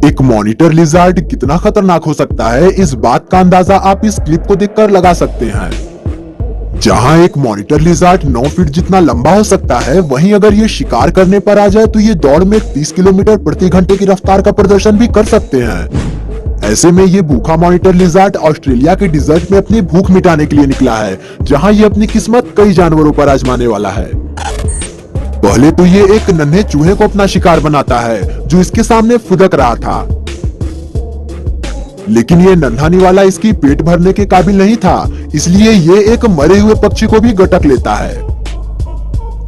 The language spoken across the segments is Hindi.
एक मॉनिटर लिजार्ड कितना खतरनाक हो सकता है, इस बात का अंदाजा आप इस क्लिप को देखकर लगा सकते हैं। जहां एक मॉनिटर लिजार्ड 9 फीट जितना लंबा हो सकता है, वहीं अगर ये शिकार करने पर आ जाए तो ये दौड़ में 30 किलोमीटर प्रति घंटे की रफ्तार का प्रदर्शन भी कर सकते हैं। ऐसे में ये भूखा मॉनिटर लिजार्ड ऑस्ट्रेलिया के डिजर्ट में अपनी भूख मिटाने के लिए निकला है, जहां ये अपनी किस्मत कई जानवरों पर आजमाने वाला है। पहले तो ये एक नन्हे चूहे को अपना शिकार बनाता है जो इसके सामने फुदक रहा था, लेकिन ये नन्हा निवाला इसकी पेट भरने के काबिल नहीं था, इसलिए ये एक मरे हुए पक्षी को भी गटक लेता है।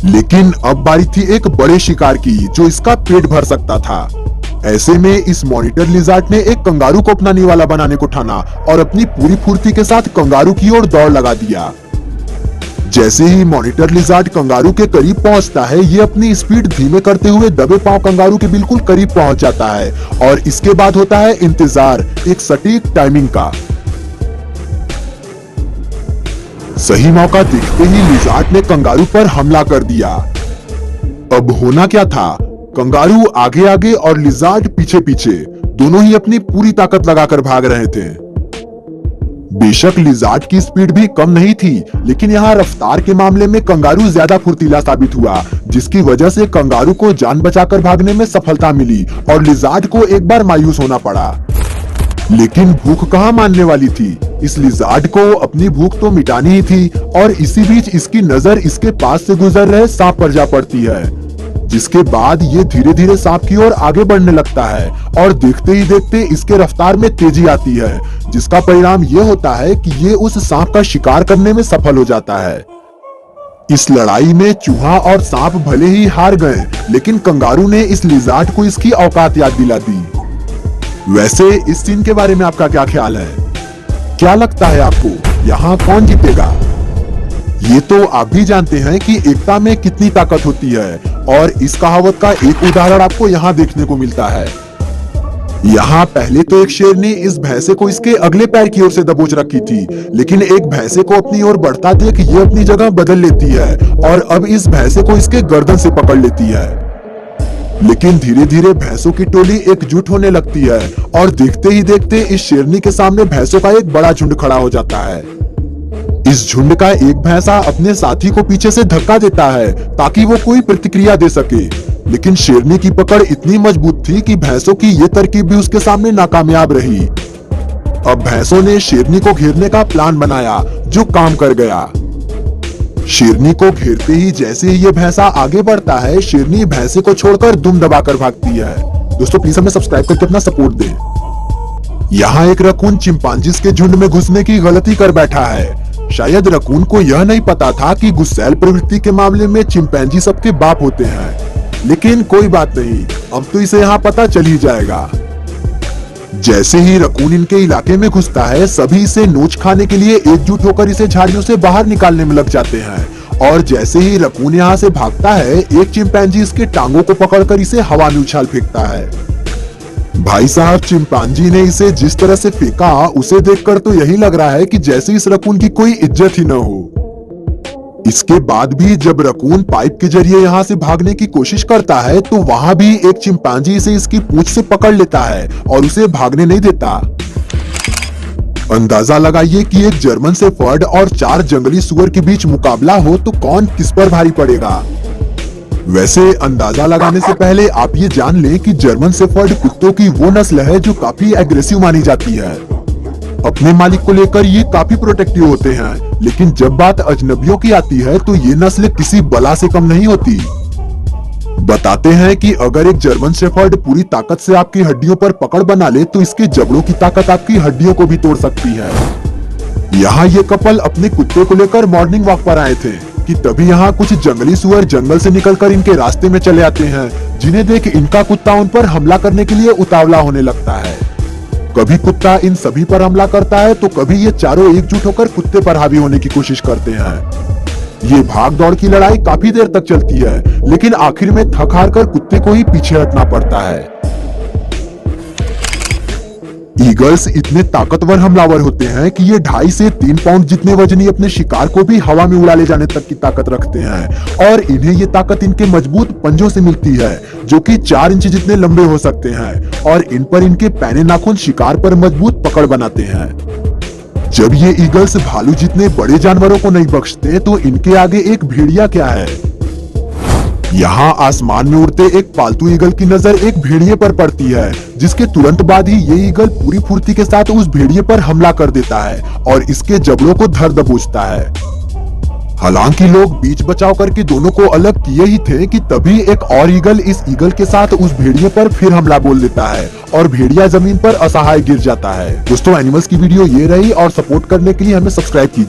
लेकिन अब बारी थी एक बड़े शिकार की जो इसका पेट भर सकता था। ऐसे में इस मॉनिटर लिजार्ड ने एक कंगारू को अपना निवाला बनाने को ठाना और अपनी पूरी फुर्ती के साथ कंगारू की ओर दौड़ लगा दिया। जैसे ही मॉनिटर लिजार्ड कंगारू के करीब पहुंचता है, ये अपनी स्पीड धीमे करते हुए दबे पांव कंगारू के बिल्कुल करीब पहुंच जाता है और इसके बाद होता है इंतजार एक सटीक टाइमिंग का। सही मौका देखते ही लिजार्ड ने कंगारू पर हमला कर दिया। अब होना क्या था, कंगारू आगे आगे और लिजार्ड पीछे पीछे, दोनों ही अपनी पूरी ताकत लगाकर भाग रहे थे। बेशक लिजार्ड की स्पीड भी कम नहीं थी, लेकिन यहाँ रफ्तार के मामले में कंगारू ज्यादा फुर्तीला साबित हुआ, जिसकी वजह से कंगारू को जान बचाकर भागने में सफलता मिली और लिजार्ड को एक बार मायूस होना पड़ा। लेकिन भूख कहाँ मानने वाली थी, इस लिजार्ड को अपनी भूख तो मिटानी ही थी और इसी बीच इसकी नजर इसके पास से गुजर रहे सांप पर जा पड़ती है, जिसके बाद ये धीरे धीरे सांप की ओर आगे बढ़ने लगता है और देखते ही देखते इसके रफ्तार में तेजी आती है, जिसका परिणाम ये होता है कि ये उस सांप का शिकार करने में सफल हो जाता है। इस लड़ाई में चूहा और सांप भले ही हार गए, लेकिन कंगारू ने इस लिजार्ड को इसकी औकात याद दिला दी। वैसे इस सीन के बारे में आपका क्या ख्याल है? क्या लगता है आपको, यहाँ कौन जीतेगा? ये तो आप भी जानते हैं कि एकता में कितनी ताकत होती है और इस कहावत का एक उदाहरण आपको यहाँ देखने को मिलता है। यहाँ पहले तो एक शेर ने इस भैंसे को इसके अगले पैर की ओर से दबोच रखी थी, लेकिन एक भैंसे को अपनी ओर बढ़ता देख ये अपनी जगह बदल लेती है और अब इस भैंसे को इसके गर्दन से पकड़ लेती है। लेकिन धीरे धीरे भैंसों की टोली एकजुट होने लगती है और देखते ही देखते इस शेरनी के सामने भैंसों का एक बड़ा झुंड खड़ा हो जाता है। इस झुंड का एक भैंसा अपने साथी को पीछे से धक्का देता है ताकि वो कोई प्रतिक्रिया दे सके, लेकिन शेरनी की पकड़ इतनी मजबूत थी कि भैंसों की ये तरकीब भी उसके सामने नाकामयाब रही। अब भैंसों ने शेरनी को घेरने का प्लान बनाया जो काम कर गया। शेरनी को घेरते ही जैसे ही ये भैंसा आगे बढ़ता है, शेरनी भैंसे को छोड़कर दुम दबाकर भागती है। दोस्तों प्लीज हमें सब्सक्राइब करके अपना सपोर्ट दें। यहाँ एक रकून चिंपांजीज के झुंड में घुसने की गलती कर बैठा है। शायद रकून को यह नहीं पता था कि गुस्सैल प्रवृत्ति के मामले में चिंपैंजी सबके बाप होते हैं, लेकिन कोई बात नहीं, अब तो इसे यहाँ पता चल ही जाएगा। जैसे ही रकून इनके इलाके में घुसता है, सभी इसे नोच खाने के लिए एकजुट होकर इसे झाड़ियों से बाहर निकालने में लग जाते हैं और जैसे ही रकून यहाँ से भागता है, एक चिंपैंजी इसके टांगों को पकड़कर इसे हवा में उछाल फेंकता है। भाई साहब, चिंपांजी ने इसे जिस तरह से फेंका, उसे देखकर तो यही लग रहा है कि जैसे इस रकून की कोई इज्जत ही न हो। इसके बाद भी जब रकून पाइप के जरिए यहाँ से भागने की कोशिश करता है, तो वहां भी एक चिंपांजी इसे इसकी पूंछ से पकड़ लेता है और उसे भागने नहीं देता। अंदाजा लगाइए कि एक जर्मन शेफर्ड और 4 जंगली सुअर के बीच मुकाबला हो तो कौन किस पर भारी पड़ेगा। वैसे अंदाजा लगाने से पहले आप ये जान लें कि जर्मन शेफर्ड कुत्तों की वो नस्ल है जो काफी एग्रेसिव मानी जाती है। अपने मालिक को लेकर ये काफी प्रोटेक्टिव होते हैं, लेकिन जब बात अजनबियों की आती है तो ये नस्ल किसी बला से कम नहीं होती। बताते हैं कि अगर एक जर्मन शेफर्ड पूरी ताकत से आपकी हड्डियों पर पकड़ बना ले तो इसके जबड़ों की ताकत आपकी हड्डियों को भी तोड़ सकती है। यहाँ ये कपल अपने कुत्ते को लेकर मॉर्निंग वॉक पर आए थे कि तभी यहाँ कुछ जंगली सुअर जंगल से निकलकर इनके रास्ते में चले आते हैं, जिन्हें देख इनका कुत्ता उन पर हमला करने के लिए उतावला होने लगता है। कभी कुत्ता इन सभी पर हमला करता है तो कभी ये चारों एकजुट होकर कुत्ते पर हावी होने की कोशिश करते हैं। ये भाग दौड़ की लड़ाई काफी देर तक चलती है, लेकिन आखिर में थक हार कर कुत्ते को ही पीछे हटना पड़ता है। ईगल्स इतने ताकतवर हमलावर होते हैं कि ये 2.5 से 3 पाउंड जितने वजनी अपने शिकार को भी हवा में उड़ा ले जाने तक की ताकत रखते हैं और इन्हें ये ताकत इनके मजबूत पंजों से मिलती है जो कि 4 इंच जितने लंबे हो सकते हैं और इन पर इनके पैने नाखून शिकार पर मजबूत पकड़ बनाते हैं। जब ये ईगल्स भालू जितने बड़े जानवरों को नहीं बख्शते तो इनके आगे एक भेड़िया क्या है। यहाँ आसमान में उड़ते एक पालतू ईगल की नजर एक भेड़िए पर पड़ती है जिसके तुरंत बाद ही ये ईगल पूरी फुर्ती के साथ उस भेड़िए पर हमला कर देता है और इसके जबड़ों को धर दबोचता है। हालांकि लोग बीच बचाव करके दोनों को अलग किए ही थे कि तभी एक और ईगल इस ईगल के साथ उस भेड़िए पर फिर हमला बोल देता है और भेड़िया जमीन पर असहाय गिर जाता है। दोस्तों एनिमल्स की वीडियो ये रही और सपोर्ट करने के लिए हमें सब्सक्राइब कीजिए।